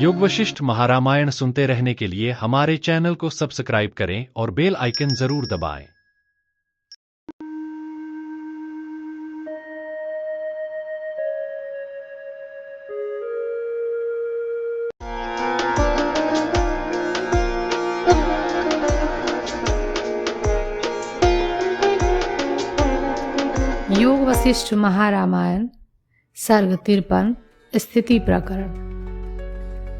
योग वशिष्ठ महारामायण सुनते रहने के लिए हमारे चैनल को सब्सक्राइब करें और बेल आइकन जरूर दबाएं। योग वशिष्ठ महारामायण सर्ग 53 स्थिति प्रकरण।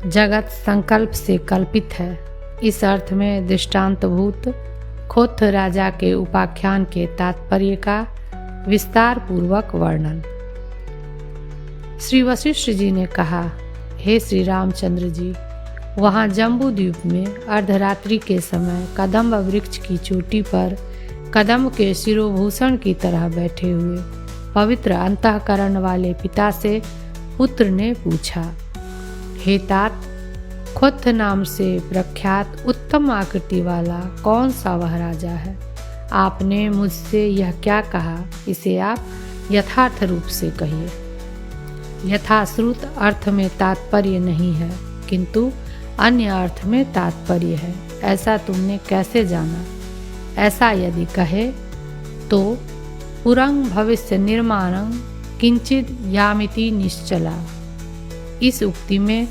जगत संकल्प से कल्पित है, इस अर्थ में दृष्टांतभूत खोथ राजा के उपाख्यान के तात्पर्य का विस्तार पूर्वक वर्णन। श्री वशिष्ठ जी ने कहा, हे श्री रामचंद्र जी, वहाँ जम्बू द्वीप में अर्धरात्रि के समय कदम्ब वृक्ष की चोटी पर कदम्ब के शिरोभूषण की तरह बैठे हुए पवित्र अंतःकरण वाले पिता से पुत्र ने पूछा, हे तात, खोथ नाम से प्रख्यात उत्तम आकृति वाला कौन सा वह राजा है? आपने मुझसे यह क्या कहा, इसे आप यथार्थ रूप से कहिए। यथाश्रुत अर्थ में तात्पर्य नहीं है, किंतु अन्य अर्थ में तात्पर्य है, ऐसा तुमने कैसे जाना? ऐसा यदि कहे तो पुरंग भविष्य निर्माणं किंचित यामिति निश्चला। इस उक्ति में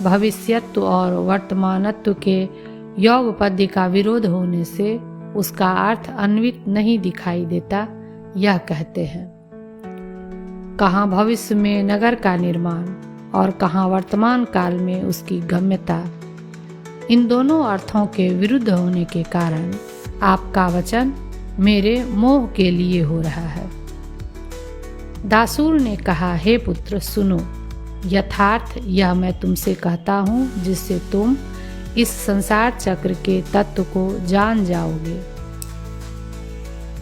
भविष्यत्व और वर्तमानत्व के योग पद्य का विरोध होने से उसका अर्थ अन्वित नहीं दिखाई देता, यह कहते हैं। कहाँ भविष्य में नगर का निर्माण और कहाँ वर्तमान काल में उसकी गम्यता, इन दोनों अर्थों के विरुद्ध होने के कारण आपका वचन मेरे मोह के लिए हो रहा है। दासूर ने कहा, हे पुत्र सुनो, यथार्थ यह मैं तुमसे कहता हूँ, जिससे तुम इस संसार चक्र के तत्व को जान जाओगे।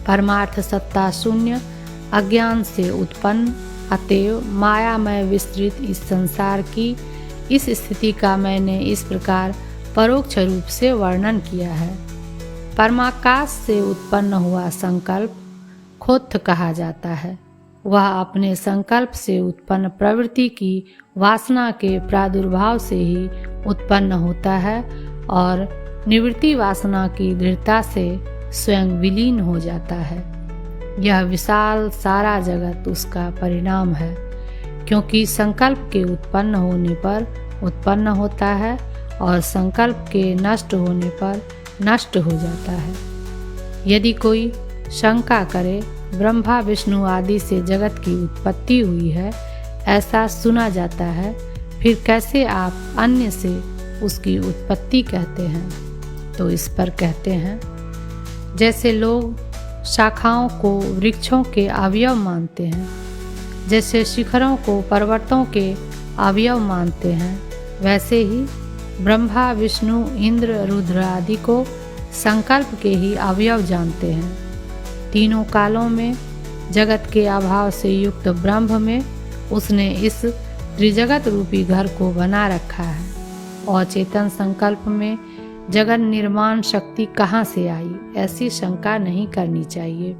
परमार्थ सत्ता शून्य अज्ञान से उत्पन्न, अतएव मायामय विस्तृत इस संसार की इस स्थिति का मैंने इस प्रकार परोक्ष रूप से वर्णन किया है। परमाकाश से उत्पन्न हुआ संकल्प खोथ कहा जाता है। वह अपने संकल्प से उत्पन्न प्रवृत्ति की वासना के प्रादुर्भाव से ही उत्पन्न होता है और निवृत्ति वासना की दृढ़ता से स्वयं विलीन हो जाता है। यह विशाल सारा जगत उसका परिणाम है, क्योंकि संकल्प के उत्पन्न होने पर उत्पन्न होता है और संकल्प के नष्ट होने पर नष्ट हो जाता है। यदि कोई शंका करे, ब्रह्मा विष्णु आदि से जगत की उत्पत्ति हुई है, ऐसा सुना जाता है, फिर कैसे आप अन्य से उसकी उत्पत्ति कहते हैं? तो इस पर कहते हैं, जैसे लोग शाखाओं को वृक्षों के अवयव मानते हैं, जैसे शिखरों को पर्वतों के अवयव मानते हैं, वैसे ही ब्रह्मा विष्णु इंद्र रुद्र आदि को संकल्प के ही अवयव जानते हैं। तीनों कालों में जगत के अभाव से युक्त ब्रह्म में उसने इस त्रिजगत रूपी घर को बना रखा है। और चेतन संकल्प में जगत निर्माण शक्ति कहाँ से आई, ऐसी शंका नहीं करनी चाहिए,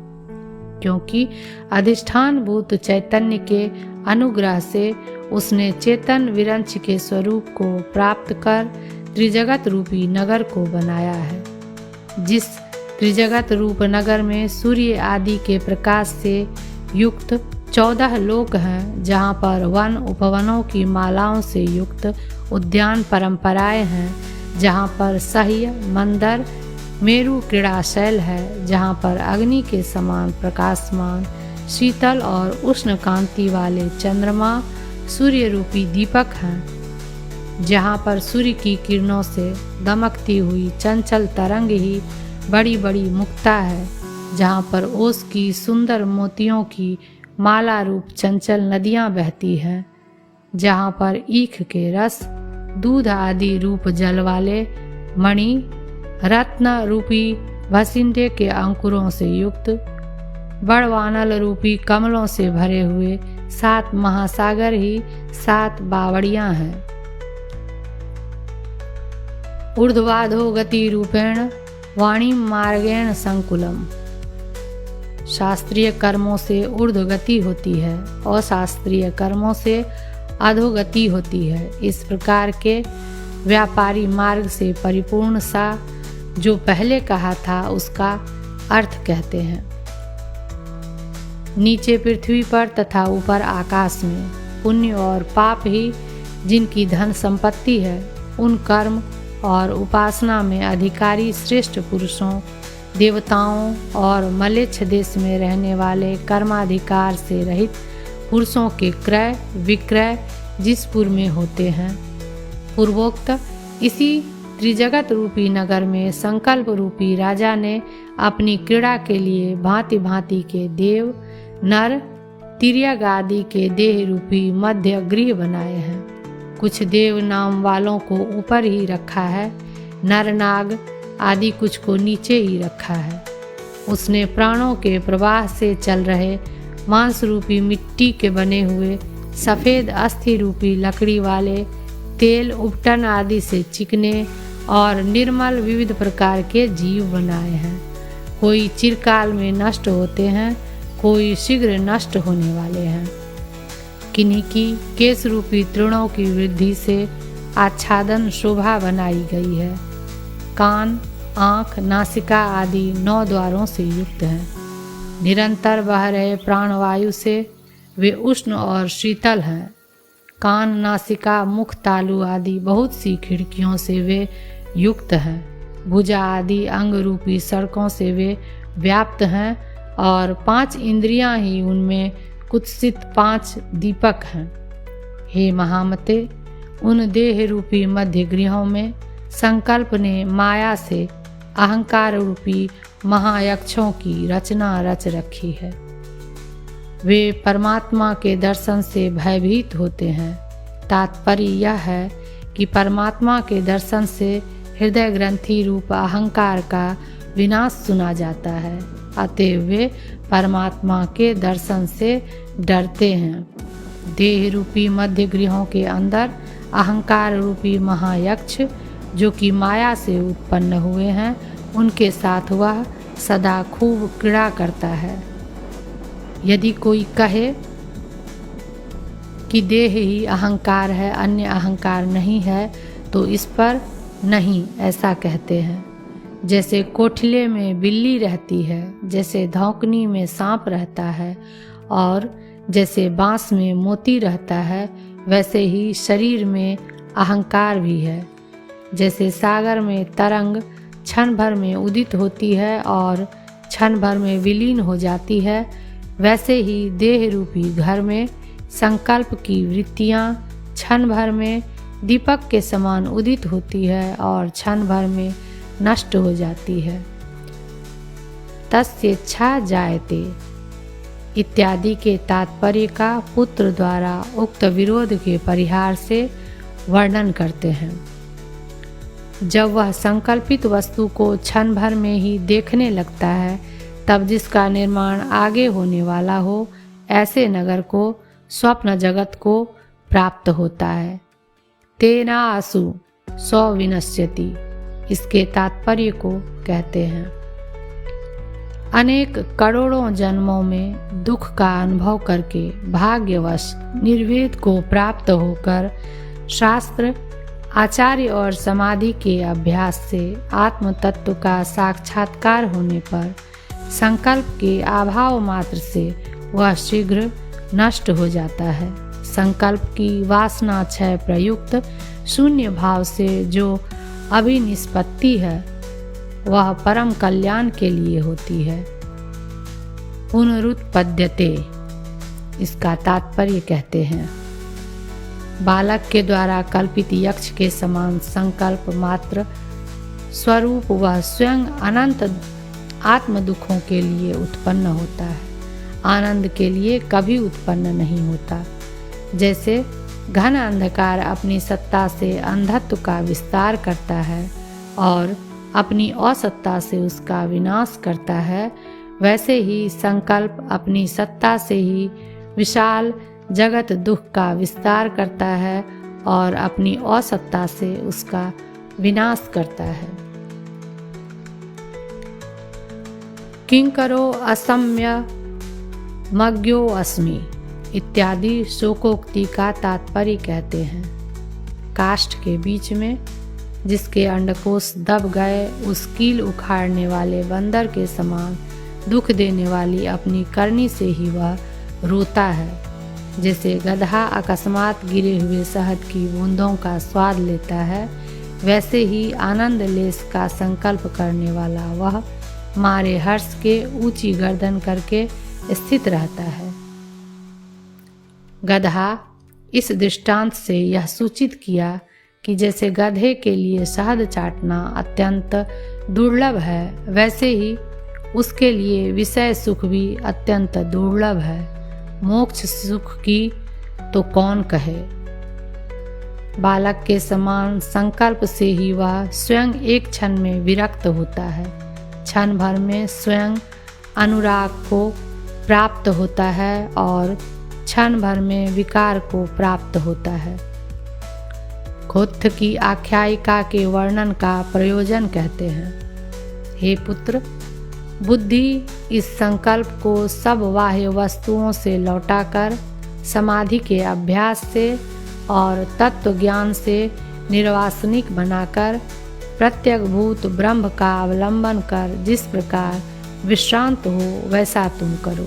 क्योंकि अधिष्ठान भूत चैतन्य के अनुग्रह से उसने चेतन विरंच के स्वरूप को प्राप्त कर त्रिजगत रूपी नगर को बनाया है। जिस त्रिजगत रूप नगर में सूर्य आदि के प्रकाश से युक्त 14 लोक हैं, जहाँ पर वन उपवनों की मालाओं से युक्त उद्यान परंपराएं हैं, जहाँ पर सह्य मंदर मेरु क्रीड़ाशैल है, जहाँ पर अग्नि के समान प्रकाशमान शीतल और उष्ण कांति वाले चंद्रमा सूर्य रूपी दीपक हैं, जहाँ पर सूर्य की किरणों से दमकती हुई चंचल तरंग ही बड़ी बड़ी मुक्ता है, जहाँ पर ओस की सुंदर मोतियों की माला रूप चंचल नदियाँ बहती हैं, जहाँ पर ईख के रस दूध आदि रूप जल वाले मणि रत्न रूपी भसिंडे के अंकुरों से युक्त बड़वानल रूपी कमलों से भरे हुए 7 महासागर ही 7 बावड़ियां हैं। ऊर्ध्वाधो गति रूपेण वाणी मार्गेण संकुलम। शास्त्रीय कर्मों से ऊर्ध्व गति होती है और शास्त्रीय कर्मों से अधोगति होती है। इस प्रकार के व्यापारी मार्ग से परिपूर्ण सा जो पहले कहा था उसका अर्थ कहते हैं। नीचे पृथ्वी पर तथा ऊपर आकाश में पुण्य और पाप ही जिनकी धन संपत्ति है, उन कर्म और उपासना में अधिकारी श्रेष्ठ पुरुषों, देवताओं और मलेच्छ देश में रहने वाले कर्माधिकार से रहित पुरुषों के क्रय विक्रय जिस पुर में होते हैं। पूर्वोक्त इसी त्रिजगत रूपी नगर में संकल्प रूपी राजा ने अपनी क्रीड़ा के लिए भांति भांति के देव, नर, तिर्यक आदि के देह रूपी मध्य गृह बनाए हैं। कुछ देव नाम वालों को ऊपर ही रखा है, नर नाग आदि कुछ को नीचे ही रखा है। उसने प्राणों के प्रवाह से चल रहे मांस रूपी मिट्टी के बने हुए सफ़ेद अस्थि रूपी लकड़ी वाले तेल उपटन आदि से चिकने और निर्मल विविध प्रकार के जीव बनाए हैं। कोई चिरकाल में नष्ट होते हैं, कोई शीघ्र नष्ट होने वाले हैं। किन्हीं की केश रूपी तृणों की वृद्धि से आच्छादन शोभा बनाई गई है। कान, आँख, नासिका आदि 9 द्वारों से युक्त हैं। निरंतर बह रहे प्राणवायु से वे उष्ण और शीतल हैं। कान, नासिका, मुख, तालु आदि बहुत सी खिड़कियों से वे युक्त हैं। भुजा आदि अंग रूपी सड़कों से वे व्याप्त हैं और 5 इंद्रियां ही उनमें कुत्सित 5 दीपक हैं। हे महामते, उन देह रूपी मध्य गृहों में संकल्प ने माया से अहंकार रूपी महायक्षों की रचना रच रखी है। वे परमात्मा के दर्शन से भयभीत होते हैं। तात्पर्य यह है कि परमात्मा के दर्शन से हृदय ग्रंथि रूप अहंकार का विनाश सुना जाता है। अतएव वे परमात्मा के दर्शन से डरते हैं। देह रूपी मध्य गृहों के अंदर अहंकार रूपी महायक्ष जो कि माया से उत्पन्न हुए हैं, उनके साथ वह सदा खूब क्रीड़ा करता है। यदि कोई कहे कि देह ही अहंकार है, अन्य अहंकार नहीं है, तो इस पर नहीं ऐसा कहते हैं। जैसे कोठले में बिल्ली रहती है, जैसे धौकनी में सांप रहता है और जैसे बांस में मोती रहता है, वैसे ही शरीर में अहंकार भी है। जैसे सागर में तरंग क्षण भर में उदित होती है और क्षण भर में विलीन हो जाती है, वैसे ही देह रूपी घर में संकल्प की वृत्तियाँ क्षण भर में दीपक के समान उदित होती है और क्षण भर में नष्ट हो जाती है। तस्येच्छा जायते इत्यादि के तात्पर्य का पुत्र द्वारा उक्त विरोध के परिहार से वर्णन करते हैं। जब वह संकल्पित वस्तु को क्षण भर में ही देखने लगता है, तब जिसका निर्माण आगे होने वाला हो, ऐसे नगर को स्वप्न जगत को प्राप्त होता है। तेना आसु सौ विनश्यति, इसके तात्पर्य को कहते हैं। अनेक करोड़ों जन्मों में दुख का अनुभव करके भाग्यवश निर्वेद को प्राप्त होकर शास्त्र, आचार्य और समाधि के अभ्यास से आत्म तत्व का साक्षात्कार होने पर संकल्प के अभाव मात्र से वह शीघ्र नष्ट हो जाता है। संकल्प की वासना क्षय प्रयुक्त शून्य भाव से जो अभिनिष्पत्ति है, वह परम कल्याण के लिए होती है। पुनरुत्पद्यते, इसका तात्पर्य कहते हैं। बालक के द्वारा कल्पित यक्ष के समान संकल्प मात्र स्वरूप वह स्वयं अनंत आत्म दुखों के लिए उत्पन्न होता है, आनंद के लिए कभी उत्पन्न नहीं होता। जैसे घन अंधकार अपनी सत्ता से अंधत्व का विस्तार करता है और अपनी असत्ता से उसका विनाश करता है, वैसे ही संकल्प अपनी सत्ता से ही विशाल जगत दुख का विस्तार करता है और अपनी असत्ता से उसका विनाश करता है। किंकरो असम्य मज्ञो अस्मि इत्यादि शोकोक्ति का तात्पर्य कहते हैं। काष्ठ के बीच में जिसके अंडकोश दब गए, उस कील उखाड़ने वाले बंदर के समान दुख देने वाली अपनी करनी से ही वह रोता है। जैसे गधा अकस्मात गिरे हुए शहद की बूंदों का स्वाद लेता है, वैसे ही आनंद लेस का संकल्प करने वाला वह मारे हर्ष के ऊंची गर्दन करके स्थित रहता है। गधा इस दृष्टांत से यह सूचित किया कि जैसे गधे के लिए शहद चाटना अत्यंत दुर्लभ है, वैसे ही उसके लिए विषय सुख भी अत्यंत दुर्लभ है। मोक्ष सुख की तो कौन कहे। बालक के समान संकल्प से ही वह स्वयं एक क्षण में विरक्त होता है, क्षण भर में स्वयं अनुराग को प्राप्त होता है और क्षण भर में विकार को प्राप्त होता है। खोत्थ की आख्यायिका के वर्णन का प्रयोजन कहते हैं। हे पुत्र, बुद्धि इस संकल्प को सब बाह्य वस्तुओं से लौटाकर समाधि के अभ्यास से और तत्व ज्ञान से निर्वासनिक बनाकर प्रत्यगभूत ब्रह्म का अवलंबन कर जिस प्रकार विश्रांत हो, वैसा तुम करो।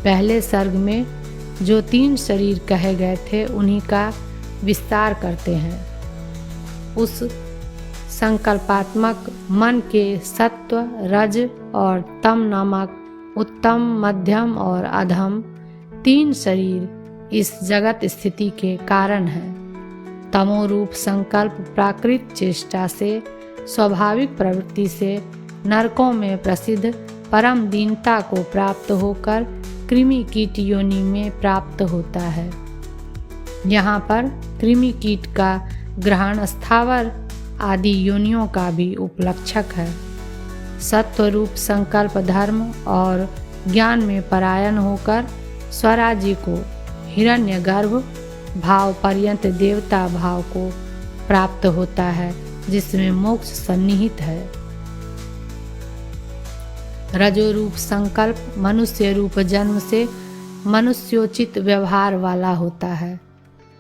पहले सर्ग में जो 3 शरीर कहे गए थे, उन्हीं का विस्तार करते हैं। उस संकल्पात्मक मन के सत्व, रज और तम नामक उत्तम, मध्यम और अधम 3 शरीर इस जगत स्थिति के कारण हैं। तमोरूप संकल्प प्राकृत चेष्टा से, स्वाभाविक प्रवृत्ति से नरकों में प्रसिद्ध परम दीनता को प्राप्त होकर कृमि कीट योनि में प्राप्त होता है। यहाँ पर कृमि कीट का ग्रहण स्थावर आदि योनियों का भी उपलक्षक है। सत्वरूप संकल्प धर्म और ज्ञान में परायण होकर स्वराज्य को, हिरण्यगर्भ भाव पर्यंत देवता भाव को प्राप्त होता है, जिसमें मोक्ष सन्निहित है। रजोरूप संकल्प मनुष्य रूप जन्म से मनुष्योचित व्यवहार वाला होता है।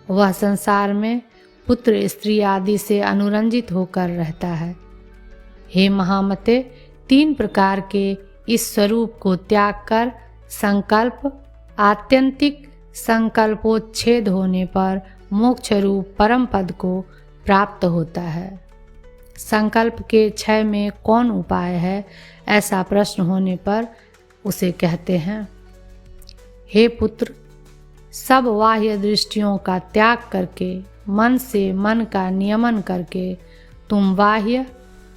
वह संसार में पुत्र स्त्री आदि से अनुरंजित होकर रहता है। हे महामते, 3 प्रकार के इस स्वरूप को त्याग कर संकल्प आत्यंतिक संकल्पोच्छेद होने पर मोक्ष रूप परम पद को प्राप्त होता है। संकल्प के क्षय में कौन उपाय है, ऐसा प्रश्न होने पर उसे कहते हैं। हे पुत्र, सब बाह्य दृष्टियों का त्याग करके मन से मन का नियमन करके तुम बाह्य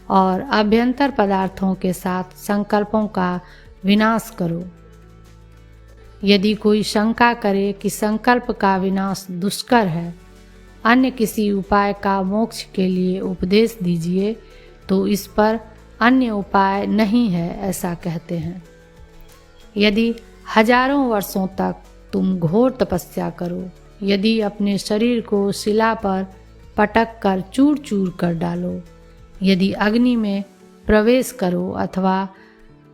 और अभ्यंतर पदार्थों के साथ संकल्पों का विनाश करो। यदि कोई शंका करे कि संकल्प का विनाश दुष्कर है, अन्य किसी उपाय का मोक्ष के लिए उपदेश दीजिए, तो इस पर अन्य उपाय नहीं है, ऐसा कहते हैं। यदि हजारों वर्षों तक तुम घोर तपस्या करो, यदि अपने शरीर को शिला पर पटक कर चूर चूर कर डालो, यदि अग्नि में प्रवेश करो अथवा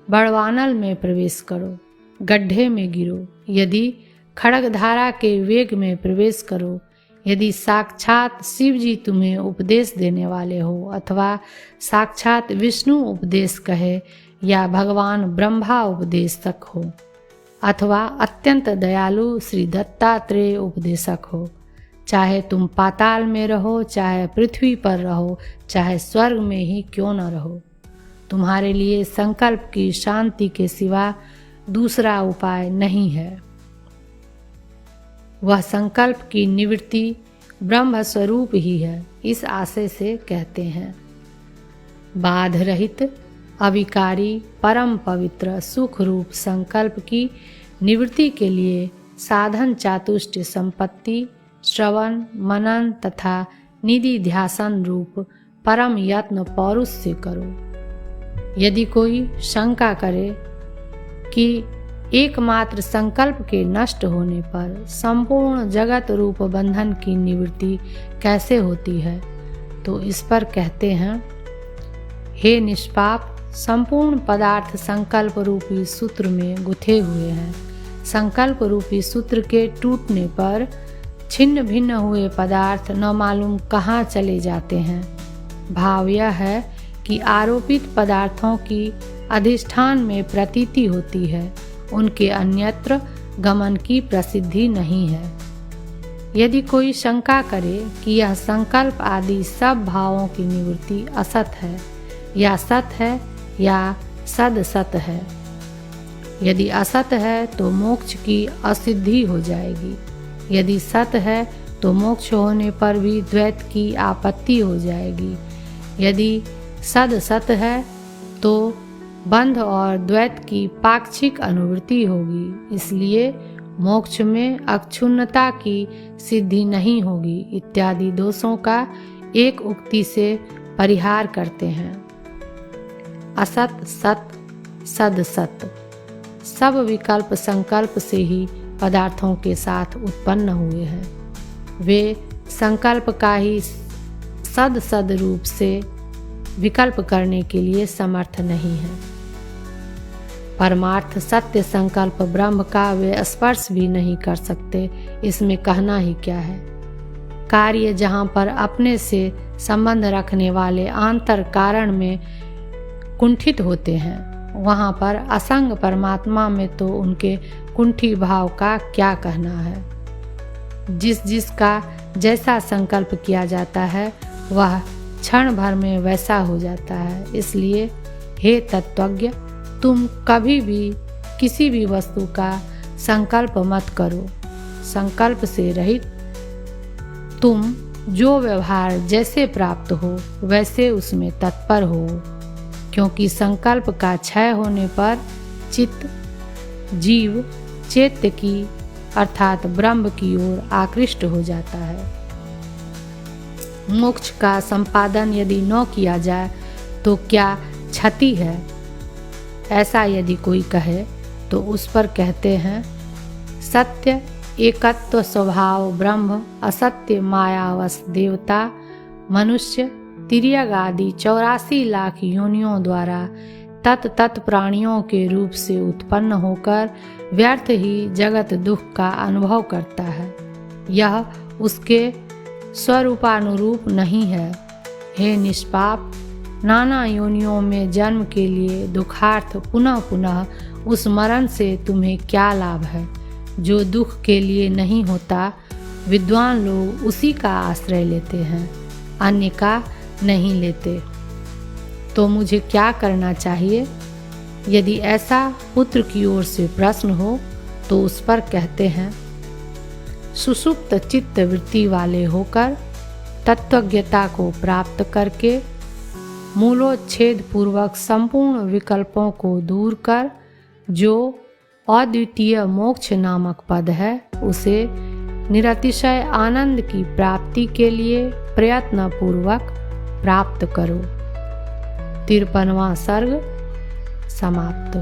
बड़वानल में प्रवेश करो, गड्ढे में गिरो, यदि खड्गधारा के वेग में प्रवेश करो, यदि साक्षात शिव जी तुम्हें उपदेश देने वाले हो अथवा साक्षात विष्णु उपदेश कहे या भगवान ब्रह्मा उपदेशक हो अथवा अत्यंत दयालु श्री दत्तात्रेय उपदेशक हो, चाहे तुम पाताल में रहो, चाहे पृथ्वी पर रहो, चाहे स्वर्ग में ही क्यों न रहो, तुम्हारे लिए संकल्प की शांति के सिवा दूसरा उपाय नहीं है। वह संकल्प की निवृत्ति ब्रह्म स्वरूप ही है, इस आशय से कहते हैं। बाध रहित अविकारी परम पवित्र सुख रूप संकल्प की निवृत्ति के लिए साधन चातुष्ट संपत्ति, श्रवण, मनन तथा निधि ध्यासन रूप परम यत्न पौरुष से करो। यदि कोई शंका करे कि एकमात्र संकल्प के नष्ट होने पर संपूर्ण जगत रूप बंधन की निवृत्ति कैसे होती है, तो इस पर कहते हैं, हे निष्पाप, संपूर्ण पदार्थ संकल्प रूपी सूत्र में गुथे हुए हैं। संकल्प रूपी सूत्र के टूटने पर छिन्न भिन्न हुए पदार्थ न मालूम कहाँ चले जाते हैं। भाव यह है कि आरोपित पदार्थों की अधिष्ठान में प्रतीति होती है, उनके अन्यत्र गमन की प्रसिद्धि नहीं है। यदि कोई शंका करे कि यह संकल्प आदि सब भावों की निवृत्ति असत है या सत है या सदसत है, यदि असत है तो मोक्ष की असिद्धि हो जाएगी, यदि सत है तो मोक्ष होने पर भी द्वैत की आपत्ति हो जाएगी, यदि सदसत है तो बंध और द्वैत की पाक्षिक अनुवृत्ति होगी, इसलिए मोक्ष में अक्षुण्णता की सिद्धि नहीं होगी इत्यादि दोषों का एक उक्ति से परिहार करते हैं। असत सत सदसत सब विकल्प संकल्प से ही पदार्थों के साथ उत्पन्न हुए हैं। वे संकल्प का ही सद रूप से विकल्प करने के लिए समर्थ नहीं है। परमार्थ सत्य संकल्प ब्रह्म का वे स्पर्श भी नहीं कर सकते, इसमें कहना ही क्या है। कार्य जहाँ पर अपने से संबंध रखने वाले आंतर कारण में कुंठित होते हैं, वहाँ पर असंग परमात्मा में तो उनके कुंठी भाव का क्या कहना है। जिसका जैसा संकल्प किया जाता है वह क्षण भर में वैसा हो जाता है। इसलिए हे तत्वज्ञ, तुम कभी भी किसी भी वस्तु का संकल्प मत करो। संकल्प से रहित तुम जो व्यवहार जैसे प्राप्त हो वैसे उसमें तत्पर हो, क्योंकि संकल्प का क्षय होने पर चित्त जीव चैत्य की अर्थात ब्रह्म की ओर आकृष्ट हो जाता है। मोक्ष का संपादन यदि न किया जाए तो क्या क्षति है, ऐसा यदि कोई कहे तो उस पर कहते हैं सत्य एकत्व स्वभाव ब्रह्म, असत्य मायावश देवता, मनुष्य तिर्यक आदि 84 लाख योनियों द्वारा तत् प्राणियों के रूप से उत्पन्न होकर व्यर्थ ही जगत दुख का अनुभव करता है। यह उसके स्वरूपानुरूप नहीं है। हे निष्पाप, नाना योनियों में जन्म के लिए दुखार्थ पुनः पुनः उस मरण से तुम्हें क्या लाभ है। जो दुख के लिए नहीं होता, विद्वान लोग उसी का आश्रय लेते हैं, अन्य का नहीं लेते। तो मुझे क्या करना चाहिए? यदि ऐसा पुत्र की ओर से प्रश्न हो तो उस पर कहते हैं सुसुप्त चित्त वृत्ति वाले होकर तत्वज्ञता को प्राप्त करके मूलोच्छेद पूर्वक संपूर्ण विकल्पों को दूर कर जो अद्वितीय मोक्ष नामक पद है उसे निरतिशय आनंद की प्राप्ति के लिए प्रयत्न पूर्वक प्राप्त करो। 53वां सर्ग समाप्त।